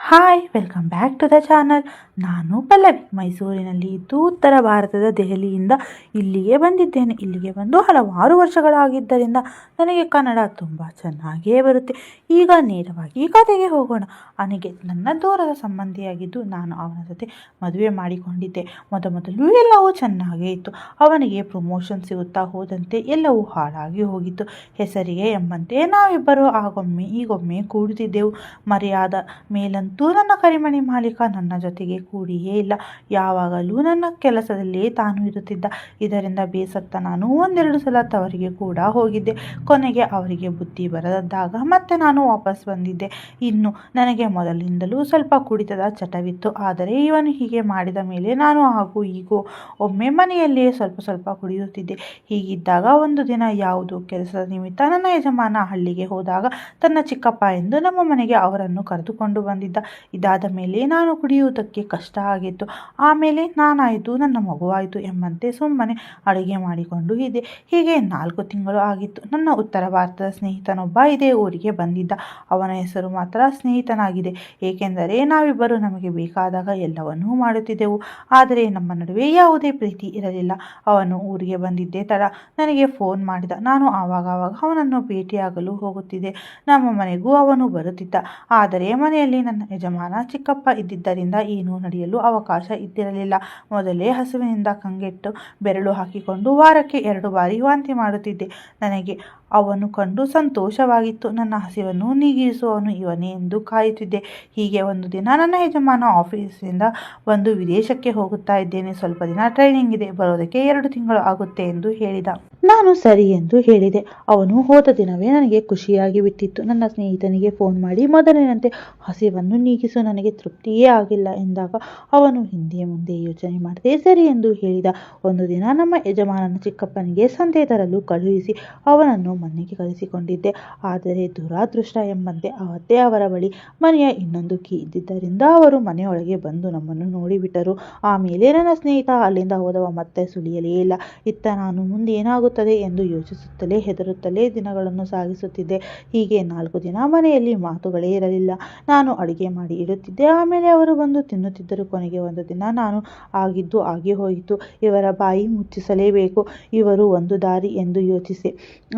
Hi welcome back to the channel. ನಾನು ಪಲ್ಲವಿ. ಮೈಸೂರಿನಲ್ಲಿ ಇದ್ದು ಉತ್ತರ ಭಾರತದ ದೆಹಲಿಯಿಂದ ಇಲ್ಲಿಗೆ ಬಂದಿದ್ದೇನೆ. ಇಲ್ಲಿಗೆ ಬಂದು ಹಲವಾರು ವರ್ಷಗಳಾಗಿದ್ದರಿಂದ ನನಗೆ ಕನ್ನಡ ತುಂಬ ಚೆನ್ನಾಗಿಯೇ ಬರುತ್ತೆ. ಈಗ ನೇರವಾಗಿ ಕತೆಗೆ ಹೋಗೋಣ. ಅವನಿಗೆ ನನ್ನ ದೂರದ ಸಂಬಂಧಿಯಾಗಿದ್ದು ನಾನು ಅವನ ಜೊತೆ ಮದುವೆ ಮಾಡಿಕೊಂಡಿದ್ದೆ. ಮೊದಲು ಎಲ್ಲವೂ ಚೆನ್ನಾಗೇ ಇತ್ತು. ಅವನಿಗೆ ಪ್ರಮೋಷನ್ ಸಿಗುತ್ತಾ ಹೋದಂತೆ ಎಲ್ಲವೂ ಹಾಳಾಗಿ ಹೋಗಿತ್ತು. ಹೆಸರಿಗೆ ಎಂಬಂತೆ ನಾವಿಬ್ಬರು ಆಗೊಮ್ಮೆ ಈಗೊಮ್ಮೆ ಕೂಡುತ್ತಿದ್ದೆವು. ಮರೆಯಾದ ಮೇಲಂತೂ ನನ್ನ ಕರಿಮಣಿ ಮಾಲೀಕ ನನ್ನ ಜೊತೆಗೆ ಕೂಡಿಯೇ ಇಲ್ಲ. ಯಾವಾಗಲೂ ನನ್ನ ಕೆಲಸದಲ್ಲೇ ತಾನು ಇರುತ್ತಿದ್ದ. ಇದರಿಂದ ಬೇಸತ್ತ ನಾನು ಒಂದೆರಡು ಸಲ ತವರಿಗೆ ಕೂಡ ಹೋಗಿದ್ದೆ. ಕೊನೆಗೆ ಅವರಿಗೆ ಬುದ್ಧಿ ಬರದಾಗ ಮತ್ತೆ ನಾನು ವಾಪಸ್ ಬಂದಿದ್ದೆ. ಇನ್ನು ನನಗೆ ಮೊದಲಿನಿಂದಲೂ ಸ್ವಲ್ಪ ಕುಡಿತದ ಚಟವಿತ್ತು. ಆದರೆ ಇವನು ಹೀಗೆ ಮಾಡಿದ ಮೇಲೆ ನಾನು ಹಾಗೂ ಹೀಗೂ ಒಮ್ಮೆ ಮನೆಯಲ್ಲಿಯೇ ಸ್ವಲ್ಪ ಕುಡಿಯುತ್ತಿದ್ದೆ. ಹೀಗಿದ್ದಾಗ ಒಂದು ದಿನ ಯಾವುದೋ ಕೆಲಸದ ನಿಮಿತ್ತ ನನ್ನ ಯಜಮಾನ ಹಳ್ಳಿಗೆ ಹೋದಾಗ ತನ್ನ ಚಿಕ್ಕಪ್ಪ ಎಂದು ನಮ್ಮ ಮನೆಗೆ ಅವರನ್ನು ಕರೆದುಕೊಂಡು ಬಂದಿದ್ದ. ಇದಾದ ಮೇಲೆ ನಾನು ಕುಡಿಯುವುದಕ್ಕೆ ಕಷ್ಟ ಆಗಿತ್ತು. ಆಮೇಲೆ ನಾನಾಯಿತು, ನನ್ನ ಮಗುವಾಯಿತು ಎಂಬಂತೆ ಸುಮ್ಮನೆ ಅಡುಗೆ ಮಾಡಿಕೊಂಡು ಇದ್ದೆ. ಹೀಗೆ 4 ತಿಂಗಳು ಆಗಿತ್ತು. ನನ್ನ ಉತ್ತರ ಭಾರತದ ಸ್ನೇಹಿತನೊಬ್ಬ ಇದೇ ಊರಿಗೆ ಬಂದಿದ್ದ. ಅವನ ಹೆಸರು ಮಾತ್ರ ಸ್ನೇಹಿತನಾಗಿದೆ, ಏಕೆಂದರೆ ನಾವಿಬ್ಬರು ನಮಗೆ ಬೇಕಾದಾಗ ಎಲ್ಲವನ್ನೂ ಮಾಡುತ್ತಿದ್ದೆವು. ಆದರೆ ನಮ್ಮ ನಡುವೆ ಯಾವುದೇ ಪ್ರೀತಿ ಇರಲಿಲ್ಲ. ಅವನು ಊರಿಗೆ ಬಂದಿದ್ದೇ ತಡ ನನಗೆ ಫೋನ್ ಮಾಡಿದ. ನಾನು ಆವಾಗವಾಗ ಅವನನ್ನು ಭೇಟಿಯಾಗಲು ಹೋಗುತ್ತಿದ್ದೆ. ನಮ್ಮ ಮನೆಗೂ ಅವನು ಬರುತ್ತಿದ್ದ. ಆದರೆ ಮನೆಯಲ್ಲಿ ನನ್ನ ಯಜಮಾನ ಚಿಕ್ಕಪ್ಪ ಇದ್ದಿದ್ದರಿಂದ ಏನೂ ನಡೆಯಲು ಅವಕಾಶ ಇದ್ದಿರಲಿಲ್ಲ. ಮೊದಲೇ ಹಸುವಿನಿಂದ ಕಂಗೆಟ್ಟು ಬೆರಳು ಹಾಕಿಕೊಂಡು ವಾರಕ್ಕೆ 2 ಬಾರಿ ವಾಂತಿ ಮಾಡುತ್ತಿದ್ದೆ. ನನಗೆ ಅವನು ಕಂಡು ಸಂತೋಷವಾಗಿತ್ತು. ನನ್ನ ಹಸಿವನ್ನು ನೀಗಿಸುವವನು ಇವನೇ ಎಂದು ಕಾಯುತ್ತಿದ್ದೆ. ಹೀಗೆ ಒಂದು ದಿನ ನನ್ನ ಯಜಮಾನ ಆಫೀಸಿನಿಂದ ಬಂದು ವಿದೇಶಕ್ಕೆ ಹೋಗುತ್ತಾ ಇದ್ದೇನೆ, ಸ್ವಲ್ಪ ದಿನ ಟ್ರೈನಿಂಗ್ ಇದೆ, ಬರೋದಕ್ಕೆ 2 ತಿಂಗಳು ಆಗುತ್ತೆ ಎಂದು ಹೇಳಿದ. ನಾನು ಸರಿ ಎಂದು ಹೇಳಿದೆ. ಅವನು ಹೋದ ದಿನವೇ ನನಗೆ ಖುಷಿಯಾಗಿ ಬಿಟ್ಟಿತ್ತು. ನನ್ನ ಸ್ನೇಹಿತನಿಗೆ ಫೋನ್ ಮಾಡಿ ಮೊದಲಿನಂತೆ ಹಸಿವನ್ನು ನೀಗಿಸು, ನನಗೆ ತೃಪ್ತಿಯೇ ಆಗಿಲ್ಲ ಎಂದಾಗ ಅವನು ಹಿಂದೆ ಮುಂದೆ ಯೋಚನೆ ಮಾಡದೆ ಸರಿ ಎಂದು ಹೇಳಿದ. ಒಂದು ದಿನ ನಮ್ಮ ಯಜಮಾನನ ಚಿಕ್ಕಪ್ಪನಿಗೆ ಸಂತೆ ತರಲು ಕಳುಹಿಸಿ ಅವನನ್ನು ಮನೆಗೆ ಕರೆಸಿಕೊಂಡಿದ್ದೆ. ಆದರೆ ದುರಾದೃಷ್ಟ ಎಂಬಂತೆ ಅವತ್ತೇ ಅವರ ಬಳಿ ಮನೆಯ ಇನ್ನೊಂದು ಕೀ ಇದ್ದಿದ್ದರಿಂದ ಅವರು ಮನೆಯೊಳಗೆ ಬಂದು ನಮ್ಮನ್ನು ನೋಡಿಬಿಟ್ಟರು. ಆಮೇಲೆ ನನ್ನ ಸ್ನೇಹಿತ ಅಲ್ಲಿಂದ ಹೋದವ ಮತ್ತೆ ಸುಳಿಯಲೇ ಇಲ್ಲ. ಇತ್ತ ನಾನು ಮುಂದೆ ಏನಾಗುತ್ತದೆ ಎಂದು ಯೋಚಿಸುತ್ತಲೇ ಹೆದರುತ್ತಲೇ ದಿನಗಳನ್ನು ಸಾಗಿಸುತ್ತಿದ್ದೆ. ಹೀಗೆ 4 ದಿನ ಮನೆಯಲ್ಲಿ ಮಾತುಗಳೇ ಇರಲಿಲ್ಲ. ನಾನು ಅಡುಗೆ ಮಾಡಿ ಇಡುತ್ತಿದ್ದೆ. ಆಮೇಲೆ ಅವರು ಬಂದು ತಿನ್ನುತ್ತಿದ್ದರು. ಕೊನೆಗೆ ಒಂದು ದಿನ ನಾನು ಆಗಿದ್ದು ಆಗಿ ಹೋಯಿತು. ಇವರ ಬಾಯಿ ಮುಚ್ಚಿಸಲೇಬೇಕು, ಇವರು ಒಂದು ದಾರಿ ಎಂದು ಯೋಚಿಸಿ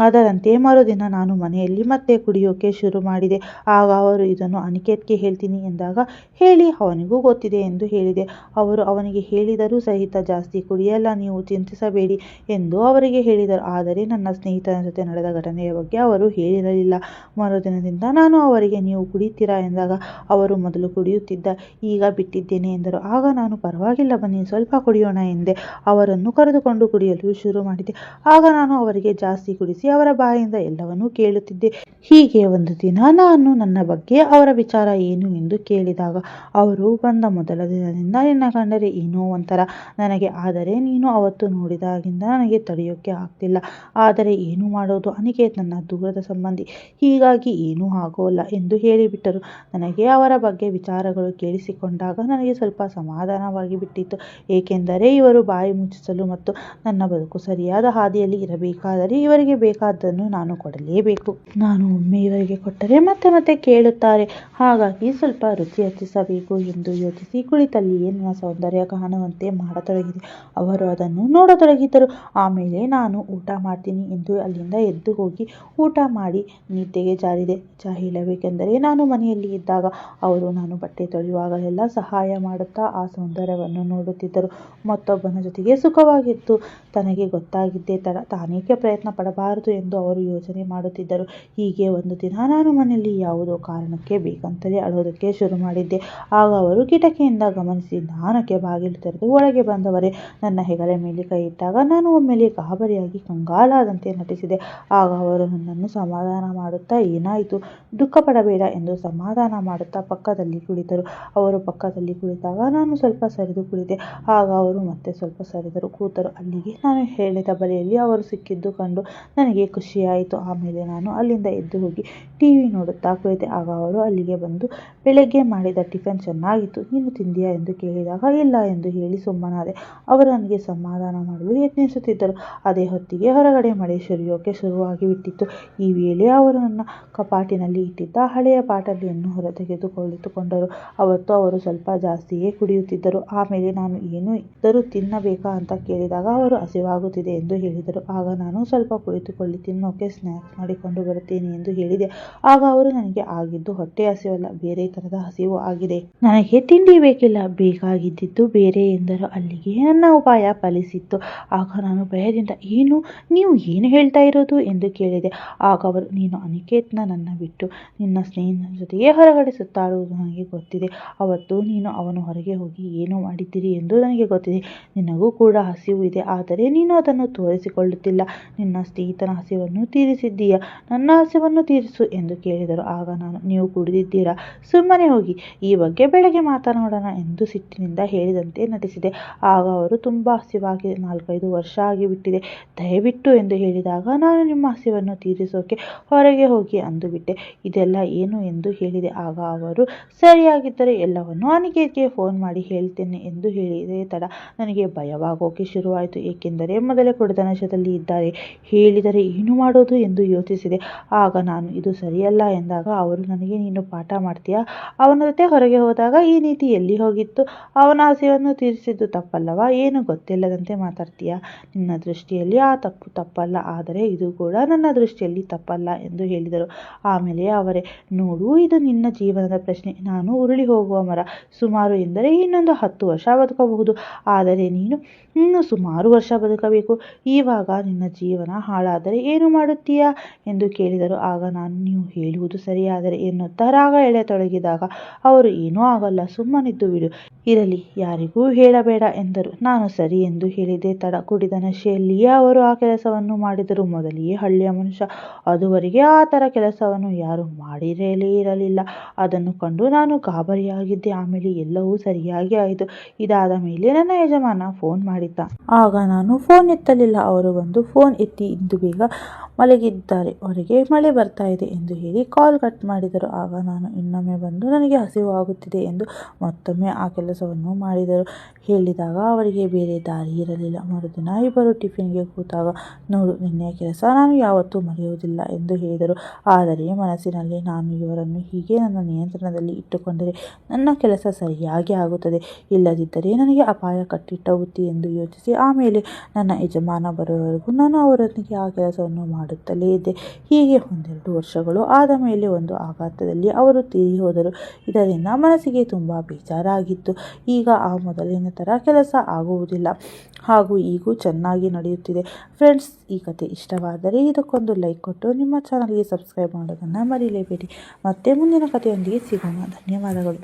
ಅದರಂತೆ ಮರುದಿನ ನಾನು ಮನೆಯಲ್ಲಿ ಮತ್ತೆ ಕುಡಿಯೋಕೆ ಶುರು ಮಾಡಿದೆ. ಆಗ ಅವರು ಇದನ್ನು ಅನಿಕೇತ್ಗೆ ಹೇಳ್ತೀನಿ ಎಂದಾಗ ಹೇಳಿ, ಅವನಿಗೂ ಗೊತ್ತಿದೆ ಎಂದು ಹೇಳಿದೆ. ಅವರು ಅವನಿಗೆ ಹೇಳಿದರೂ ಸಹಿತ ಜಾಸ್ತಿ ಕುಡಿಯಲ್ಲ, ನೀವು ಚಿಂತಿಸಬೇಡಿ ಎಂದು ಅವರಿಗೆ ಹೇಳಿದರು. ಆದರೆ ನನ್ನ ಸ್ನೇಹಿತನ ಜೊತೆ ನಡೆದ ಘಟನೆಯ ಬಗ್ಗೆ ಅವರು ಹೇಳಿರಲಿಲ್ಲ. ಮರುದಿನದಿಂದ ನಾನು ಅವರಿಗೆ ನೀವು ಕುಡಿತೀರಾ ಎಂದಾಗ ಅವರು ಮೊದಲು ಕುಡಿಯುತ್ತಿದ್ದ, ಈಗ ಬಿಟ್ಟಿದ್ದೇನೆ ಎಂದರು. ಆಗ ನಾನು ಪರವಾಗಿಲ್ಲ ಬನ್ನಿ ಸ್ವಲ್ಪ ಕುಡಿಯೋಣ ಎಂದೆ. ಅವರನ್ನು ಕರೆದುಕೊಂಡು ಕುಡಿಯಲು ಶುರು ಮಾಡಿದೆ. ಆಗ ನಾನು ಅವರಿಗೆ ಜಾಸ್ತಿ ಕುಡಿಸಿ ಅವರ ಬಾಯಿಂದ ಎಲ್ಲವನ್ನೂ ಕೇಳುತ್ತಿದ್ದೆ. ಹೀಗೆ ಒಂದು ದಿನ ನಾನು ನನ್ನ ಬಗ್ಗೆ ಅವರ ವಿಚಾರ ಏನು ಎಂದು ಕೇಳಿದಾಗ ಅವರು ಬಂದ ಮೊದಲ ದಿನದಿಂದ ನಿನ್ನ ಕಂಡರೆ ಏನೋ ಒಂಥರ ನನಗೆ, ಆದರೆ ನೀನು ಅವತ್ತು ನೋಡಿದಾಗಿಂದ ನನಗೆ ತಡೆಯೋಕೆ ಆಗ್ತಿಲ್ಲ. ಆದರೆ ಏನು ಮಾಡೋದು, ಅನಿಕೇತ್ ನನ್ನ ದೂರದ ಸಂಬಂಧಿ, ಹೀಗಾಗಿ ಏನೂ ಆಗೋಲ್ಲ ಎಂದು ಹೇಳಿಬಿಟ್ಟರು. ನನಗೆ ಅವರ ಬಗ್ಗೆ ವಿಚಾರಗಳು ಕೇಳಿಸಿಕೊಂಡಾಗ ನನಗೆ ಸ್ವಲ್ಪ ಸಮಾಧಾನವಾಗಿ ಬಿಟ್ಟಿತ್ತು. ಏಕೆಂದರೆ ಇವರು ಬಾಯಿ ಮುಚ್ಚಿಸಲು ಮತ್ತು ನನ್ನ ಬದುಕು ಸರಿಯಾದ ಹಾದಿಯಲ್ಲಿ ಇರಬೇಕಾದರೆ ಇವರಿಗೆ ಬೇಕಾದ್ದನ್ನು ನಾನು ಕೊಡಲೇಬೇಕು. ನಾನು ಒಮ್ಮೆ ಇವರಿಗೆ ಕೊಟ್ಟರೆ ಮತ್ತೆ ಕೇಳುತ್ತಾರೆ. ಹಾಗಾಗಿ ಸ್ವಲ್ಪ ರುಚಿ ಹೆಚ್ಚಿಸಬೇಕು ಎಂದು ಯೋಚಿಸಿ ಕುಳಿತಲ್ಲಿಯೇ ನನ್ನ ಸೌಂದರ್ಯ ಕಾಣುವಂತೆ ಮಾಡತೊಡಗಿದೆ. ಅವರು ಅದನ್ನು ನೋಡತೊಡಗಿದ್ದರು. ಆಮೇಲೆ ನಾನು ಊಟ ಮಾಡ್ತೀನಿ ಎಂದು ಅಲ್ಲಿಂದ ಎದ್ದು ಹೋಗಿ ಊಟ ಮಾಡಿ ನಿದ್ದೆಗೆ ಜಾರಿದೆ. ನಿಜ ಹೇಳಬೇಕೆಂದರೆ ನಾನು ಮನೆಯಲ್ಲಿ ಇದ್ದಾಗ ಅವರು ನಾನು ಬಟ್ಟೆ ತೊಳೆಯುವಾಗಲೆಲ್ಲ ಸಹಾಯ ಮಾಡುತ್ತಾ ಆ ಸೌಂದರ್ಯವನ್ನು ನೋಡುತ್ತಿದ್ದರು. ಮತ್ತೊಬ್ಬನ ಜೊತೆಗೆ ಸುಖವಾಗಿತ್ತು ತನಗೆ ಗೊತ್ತಾಗಿದ್ದೇ ತಡ, ತಾನೇಕೆ ಪ್ರಯತ್ನ ಪಡಬಾರದು ಎಂದು ಅವರು ಯೋಚನೆ ಮಾಡುತ್ತಿದ್ದರು. ಹೀಗೆ ಒಂದು ದಿನ ನಾನು ಮನೆಯಲ್ಲಿ ಯಾವುದೋ ಕಾರಣಕ್ಕೆ ಬೇಕಂತಲೇ ಅಳೋದಕ್ಕೆ ಶುರು ಮಾಡಿದ್ದೆ. ಆಗ ಅವರು ಕಿಟಕಿಯಿಂದ ಗಮನಿಸಿ ನಿಧಾನಕ್ಕೆ ಬಾಗಿಲು ತೆರೆದು ಒಳಗೆ ಬಂದವರೇ ನನ್ನ ಹೆಗಲ ಮೇಲೆ ಕೈ ಇಟ್ಟಾಗ ನಾನು ಒಮ್ಮೆಲೆ ಗಾಬರಿಯಾಗಿ ಕಂಗಾಲಾದಂತೆ ನಟಿಸಿದೆ. ಆಗ ಅವರು ನನ್ನನ್ನು ಸಮಾಧಾನ ಮಾಡುತ್ತಾ ಏನಾಯಿತು, ದುಃಖ ಪಡಬೇಡ ಎಂದು ಸಮಾಧಾನ ಮಾಡುತ್ತಾ ಪಕ್ಕದಲ್ಲಿ ಕುಳಿತರು. ಅವರು ಪಕ್ಕದಲ್ಲಿ ಕುಳಿತಾಗ ನಾನು ಸ್ವಲ್ಪ ಸರಿದು ಕುಳಿತೆ. ಆಗ ಅವರು ಮತ್ತೆ ಸ್ವಲ್ಪ ಸರಿದರು ಕೂತರು. ಅಲ್ಲಿಗೆ ನಾನು ಹೇಳಿದ ಬಲೆಯಲ್ಲಿ ಅವರು ಸಿಕ್ಕಿದ್ದು ಕಂಡು ನನಗೆ ಖುಷಿಯಾಯಿತು. ಆಮೇಲೆ ನಾನು ಅಲ್ಲಿಂದ ಎದ್ದು ಹೋಗಿ ಟಿವಿ ನೋಡುತ್ತಾ ಕುಳಿತೆ. ಆಗ ಅವರು ಅಲ್ಲಿಗೆ ಬಂದು ಬೆಳಗ್ಗೆ ಮಾಡಿದ ಟಿಫನ್ ಚೆನ್ನಾಗಿತ್ತು, ನೀನು ತಿಂದಿಯಾ ಎಂದು ಕೇಳಿದಾಗ ಇಲ್ಲ ಎಂದು ಹೇಳಿ ಸುಮ್ಮನಾದೆ. ಅವರು ನನಗೆ ಸಮಾಧಾನ ಮಾಡಲು ಯತ್ನಿಸುತ್ತಿದ್ದರು. ಅದೇ ಹೊತ್ತು ಹೊತ್ತಿಗೆ ಹೊರಗಡೆ ಮಳೆ ಸುರಿಯೋಕೆ ಶುರುವಾಗಿ ಬಿಟ್ಟಿತ್ತು. ಈ ವೇಳೆ ಅವರು ನನ್ನ ಕಪಾಟಿನಲ್ಲಿ ಇಟ್ಟಿದ್ದ ಹಳೆಯ ಬಾಟಲಿಯನ್ನು ಹೊರತೆಗೆದುಕೊಳ್ಳುತ್ತುಕೊಂಡರು. ಅವತ್ತು ಅವರು ಸ್ವಲ್ಪ ಜಾಸ್ತಿಯೇ ಕುಡಿಯುತ್ತಿದ್ದರು. ಆಮೇಲೆ ನಾನು ಏನು ಇದ್ದರೂ ತಿನ್ನಬೇಕಾ ಅಂತ ಕೇಳಿದಾಗ ಅವರು ಹಸಿವಾಗುತ್ತಿದೆ ಎಂದು ಹೇಳಿದರು. ಆಗ ನಾನು ಸ್ವಲ್ಪ ಕುಳಿತುಕೊಳ್ಳಿ, ತಿನ್ನೋಕೆ ಸ್ನ್ಯಾಕ್ಸ್ ಮಾಡಿಕೊಂಡು ಬರುತ್ತೇನೆ ಎಂದು ಹೇಳಿದೆ. ಆಗ ಅವರು ನನಗೆ ಆಗಿದ್ದು ಹೊಟ್ಟೆ ಹಸಿವಲ್ಲ, ಬೇರೆ ತರದ ಹಸಿವು ಆಗಿದೆ. ನನಗೆ ತಿಂಡಿ ಬೇಕಿಲ್ಲ, ಬೇಕಾಗಿದ್ದಿದ್ದು ಬೇರೆ ಎಂದರು. ಅಲ್ಲಿಗೆ ನನ್ನ ಉಪಾಯ ಫಲಿಸಿತ್ತು. ಆಗ ನಾನು ಭಯದಿಂದ ನೀವು ಏನು ಹೇಳ್ತಾ ಇರೋದು ಎಂದು ಕೇಳಿದೆ. ಆಗ ಅವರು, ನೀನು ಅನಿಕೇತ್ನ ನನ್ನ ಬಿಟ್ಟು ನಿನ್ನ ಸ್ನೇಹಿತನ ಜೊತೆಗೆ ಹೊರಗಡೆ ಸುತ್ತಾಡುವುದು ನನಗೆ ಗೊತ್ತಿದೆ. ಅವತ್ತು ನೀನು ಅವನು ಹೊರಗೆ ಹೋಗಿ ಏನು ಮಾಡಿದ್ದೀರಿ ಎಂದು ನನಗೆ ಗೊತ್ತಿದೆ. ನಿನಗೂ ಕೂಡ ಹಸಿವು ಇದೆ, ಆದರೆ ನೀನು ಅದನ್ನು ತೋರಿಸಿಕೊಳ್ಳುತ್ತಿಲ್ಲ. ನಿನ್ನ ಸ್ನೇಹಿತನ ಹಸಿವನ್ನು ತೀರಿಸಿದ್ದೀಯಾ, ನನ್ನ ಹಸಿವನ್ನು ತೀರಿಸು ಎಂದು ಕೇಳಿದರು. ಆಗ ನಾನು, ನೀವು ಕುಡಿದಿದ್ದೀರಾ, ಸುಮ್ಮನೆ ಹೋಗಿ, ಈ ಬಗ್ಗೆ ಬೆಳಗ್ಗೆ ಮಾತನಾಡೋಣ ಎಂದು ಸಿಟ್ಟಿನಿಂದ ಹೇಳಿದಂತೆ ನಟಿಸಿದೆ. ಆಗ ಅವರು, ತುಂಬಾ ಹಸಿವಾಗಿದೆ, 4-5 ವರ್ಷ ಆಗಿಬಿಟ್ಟಿದೆ, ದಯವಿಟ್ಟು ಎಂದು ಹೇಳಿದಾಗ ನಾನು ನಿಮ್ಮ ಹಸಿವನ್ನು ತೀರಿಸೋಕೆ ಹೊರಗೆ ಹೋಗಿ ಅಂದುಬಿಟ್ಟೆ. ಇದೆಲ್ಲ ಏನು ಎಂದು ಹೇಳಿದೆ. ಆಗ ಅವರು, ಸರಿಯಾಗಿದ್ದರೆ ಎಲ್ಲವನ್ನು ಅನಿಕೇತ್ಗೆ ಫೋನ್ ಮಾಡಿ ಹೇಳ್ತೇನೆ ಎಂದು ಹೇಳಿದೆ. ತಡ ನನಗೆ ಭಯವಾಗೋಕೆ ಶುರುವಾಯಿತು, ಏಕೆಂದರೆ ಮೊದಲೇ ಕುಡಿದ ನಶೆಯಲ್ಲಿ ಇದ್ದಾರೆ. ಹೇಳಿದರೆ ಏನು ಮಾಡೋದು ಎಂದು ಯೋಚಿಸಿದೆ. ಆಗ ನಾನು, ಇದು ಸರಿಯಲ್ಲ ಎಂದಾಗ ಅವರು ನನಗೆ, ನೀನು ಪಾಠ ಮಾಡ್ತೀಯಾ, ಅವನ ಜೊತೆ ಹೊರಗೆ ಹೋದಾಗ ಈ ನೀತಿ ಎಲ್ಲಿ ಹೋಗಿತ್ತು, ಅವನ ಹಸಿವನ್ನು ತೀರಿಸಿದ್ದು ತಪ್ಪಲ್ಲವಾ, ಏನು ಗೊತ್ತಿಲ್ಲದಂತೆ ಮಾತಾಡ್ತೀಯಾ, ನಿನ್ನ ದೃಷ್ಟಿಯಲ್ಲಿ ಆ ತಪ್ಪು ತಪ್ಪಲ್ಲ, ಆದರೆ ಇದು ಕೂಡ ನನ್ನ ದೃಷ್ಟಿಯಲ್ಲಿ ತಪ್ಪಲ್ಲ ಎಂದು ಹೇಳಿದರು. ಆಮೇಲೆ ಅವರೇ, ನೋಡು, ಇದು ನಿನ್ನ ಜೀವನದ ಪ್ರಶ್ನೆ, ನಾನು ಉರುಳಿ ಹೋಗುವ ಮರ, ಸುಮಾರು ಎಂದರೆ ಇನ್ನೊಂದು 10 ವರ್ಷ ಬದುಕಬಹುದು, ಆದರೆ ನೀನು ಇನ್ನು ಸುಮಾರು ವರ್ಷ ಬದುಕಬೇಕು. ಇವಾಗ ನಿನ್ನ ಜೀವನ ಹಾಳಾದರೆ ಏನು ಮಾಡುತ್ತೀಯಾ ಎಂದು ಕೇಳಿದರು. ಆಗ ನಾನು, ನೀವು ಹೇಳುವುದು ಸರಿಯಾದರೆ ಎನ್ನುತ್ತಾ ರಾಗ ಎಳೆತೊಡಗಿದಾಗ ಅವರು, ಏನೂ ಆಗಲ್ಲ, ಸುಮ್ಮನಿದ್ದು ಬಿಡು, ಇರಲಿ, ಯಾರಿಗೂ ಹೇಳಬೇಡ ಎಂದರು. ನಾನು ಸರಿ ಎಂದು ಹೇಳಿದೆ. ತಡ ಕುಡಿದ ನಶೆಯಲ್ಲಿಯೇ ಅವರು ಆ ಕೆಲಸವನ್ನು ಮಾಡಿದರು. ಮೊದಲಿಗೆ ಹಳ್ಳಿಯ ಮನುಷ್ಯ, ಅದುವರೆಗೆ ಆ ಥರ ಕೆಲಸವನ್ನು ಯಾರು ಮಾಡಿರಲೇ ಇರಲಿಲ್ಲ. ಅದನ್ನು ಕಂಡು ನಾನು ಗಾಬರಿಯಾಗಿದ್ದೆ. ಆಮೇಲೆ ಎಲ್ಲವೂ ಸರಿಯಾಗಿ ಆಯಿತು. ಇದಾದ ಮೇಲೆ ನನ್ನ ಯಜಮಾನ ಫೋನ್ ಮಾಡಿದ್ದ. ಆಗ ನಾನು ಫೋನ್ ಎತ್ತಲಿಲ್ಲ. ಅವರು ಬಂದು ಫೋನ್ ಎತ್ತಿ, ಇಂದು ಬೇಗ ಮಲಗಿದ್ದಾರೆ, ಹೊರಗೆ ಮಳೆ ಬರ್ತಾ ಇದೆ ಎಂದು ಹೇಳಿ ಕಾಲ್ ಕಟ್ ಮಾಡಿದರು. ಆಗ ನಾನು ಇನ್ನೊಮ್ಮೆ ಬಂದು, ನನಗೆ ಹಸಿವು ಆಗುತ್ತಿದೆ ಎಂದು ಮತ್ತೊಮ್ಮೆ ಆ ಕೆಲಸವನ್ನು ಮಾಡಿದರು. ಹೇಳಿದಾಗ ಅವರಿಗೆ ಬೇರೆ ದಾರಿ ಇರಲಿಲ್ಲ. ಮರುದಿನ ಇಬ್ಬರು ಟಿಫಿನ್ಗೆ ಕೂತಾಗ, ನೋಡು, ನಿನ್ನೆಯ ಕೆಲಸ ನಾನು ಯಾವತ್ತೂ ಮರೆಯುವುದಿಲ್ಲ ಎಂದು ಹೇಳಿದರು. ಆದರೆ ಮನಸ್ಸಿನಲ್ಲಿ, ನಾನು ಇವರನ್ನು ಹೀಗೆ ನನ್ನ ನಿಯಂತ್ರಣದಲ್ಲಿ ಇಟ್ಟುಕೊಂಡರೆ ನನ್ನ ಕೆಲಸ ಸರಿಯಾಗಿ ಆಗುತ್ತದೆ, ಇಲ್ಲದಿದ್ದರೆ ನನಗೆ ಅಪಾಯ ಕಟ್ಟಿಟ್ಟ ಬುತ್ತಿ ಎಂದು ಯೋಚಿಸಿ ಆಮೇಲೆ ನನ್ನ ಯಜಮಾನ ಬರುವವರೆಗೂ ನಾನು ಅವರೊಂದಿಗೆ ಆ ಕೆಲಸವನ್ನು ಮಾಡುತ್ತಲೇ ಇದ್ದೆ. ಹೀಗೆ 1-2 ವರ್ಷಗಳು ಆದ ಮೇಲೆ ಒಂದು ಆಘಾತದಲ್ಲಿ ಅವರು ತೀರಿ ಹೋದರು. ಇದರಿಂದ ಮನಸ್ಸಿಗೆ ತುಂಬ ಬೇಜಾರಾಗಿತ್ತು. ಈಗ ಆ ಮೊದಲಿನ ಥರ ಕೆಲಸ ಆಗುವುದಿಲ್ಲ. ಹಾಗೂ ಈಗೂ ಚೆನ್ನಾಗಿ ನಡೆಯುತ್ತಿದೆ. ಫ್ರೆಂಡ್ಸ್, ಈ ಕತೆ ಇಷ್ಟವಾದರೆ ಇದಕ್ಕೊಂದು ಲೈಕ್ ಕೊಟ್ಟು ನಿಮ್ಮ ಚಾನಲ್ಗೆ ಸಬ್ಸ್ಕ್ರೈಬ್ ಮಾಡೋದನ್ನು ಮರೀಲೇಬೇಡಿ. ಮತ್ತೆ ಮುಂದಿನ ಕಥೆಯೊಂದಿಗೆ ಸಿಗೋಣ. ಧನ್ಯವಾದಗಳು.